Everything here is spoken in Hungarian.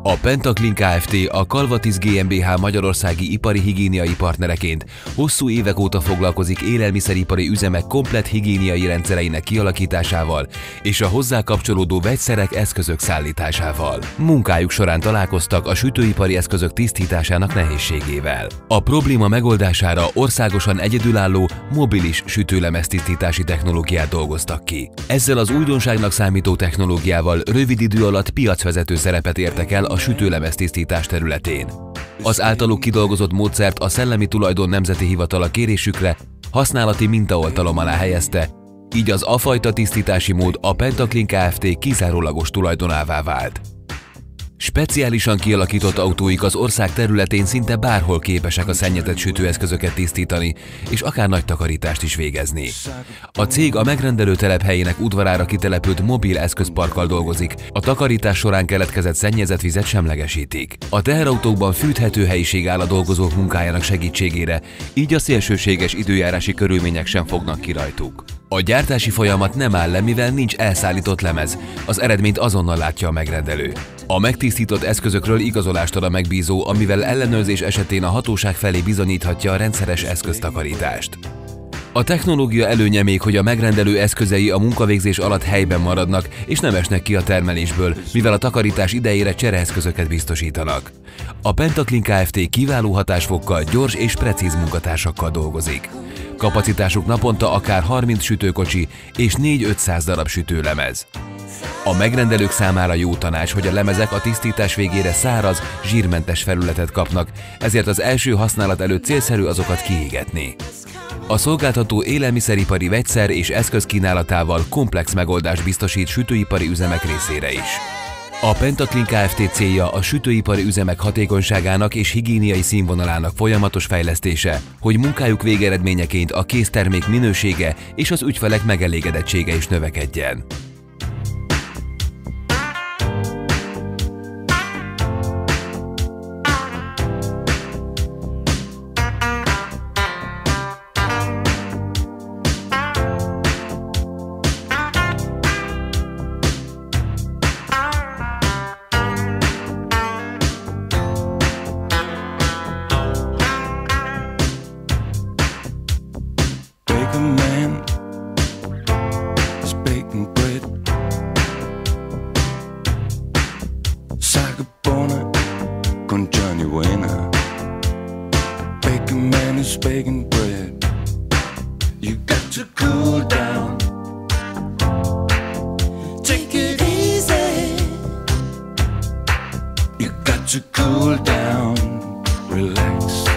A Pentaklin Kft. A Kalvatisz GmbH magyarországi ipari higiéniai partnereként hosszú évek óta foglalkozik élelmiszeripari üzemek komplett higiéniai rendszereinek kialakításával és a hozzá kapcsolódó vegyszerek, eszközök szállításával. Munkájuk során találkoztak a sütőipari eszközök tisztításának nehézségével. A probléma megoldására országosan egyedülálló, mobilis sütőlemeztisztítási technológiát dolgoztak ki. Ezzel az újdonságnak számító technológiával rövid idő alatt piacvezető szerepet értek el a sütőlemeztisztítás területén. Az általuk kidolgozott módszert a Szellemi Tulajdon Nemzeti Hivatala kérésükre használati mintaoltalom alá helyezte, így az a fajta tisztítási mód a Pentaklin Kft. Kizárólagos tulajdonává vált. Speciálisan kialakított autóik az ország területén szinte bárhol képesek a szennyezett sütőeszközöket tisztítani, és akár nagy takarítást is végezni. A cég a megrendelő telephelyének udvarára kitelepült mobil eszközparkkal dolgozik, a takarítás során keletkezett szennyezett vizet semlegesítik. A teherautókban fűthető helyiség áll a dolgozók munkájának segítségére, így a szélsőséges időjárási körülmények sem fognak ki rajtuk. A gyártási folyamat nem áll le, mivel nincs elszállított lemez, az eredményt azonnal látja a megrendelő. A megtisztított eszközökről igazolást ad a megbízó, amivel ellenőrzés esetén a hatóság felé bizonyíthatja a rendszeres eszköztakarítást. A technológia előnye még, hogy a megrendelő eszközei a munkavégzés alatt helyben maradnak és nem esnek ki a termelésből, mivel a takarítás idejére csereeszközöket biztosítanak. A Pentaklin Kft. Kiváló hatásfokkal, gyors és precíz munkatársakkal dolgozik. Kapacitásuk naponta akár 30 sütőkocsi és 400-500 darab sütőlemez. A megrendelők számára jó tanács, hogy a lemezek a tisztítás végére száraz, zsírmentes felületet kapnak, ezért az első használat előtt célszerű azokat kiégetni. A szolgáltató élelmiszeripari vegyszer és eszközkínálatával komplex megoldást biztosít sütőipari üzemek részére is. A Pentaklin Kft. Célja a sütőipari üzemek hatékonyságának és higiéniai színvonalának folyamatos fejlesztése, hogy munkájuk végeredményeként a késztermék minősége és az ügyfelek megelégedettsége is növekedjen. A man is baking bread. Sagabona con Johnny Wayne. Baking man is baking bread. You got to cool down. Take it easy. You got to cool down. Relax.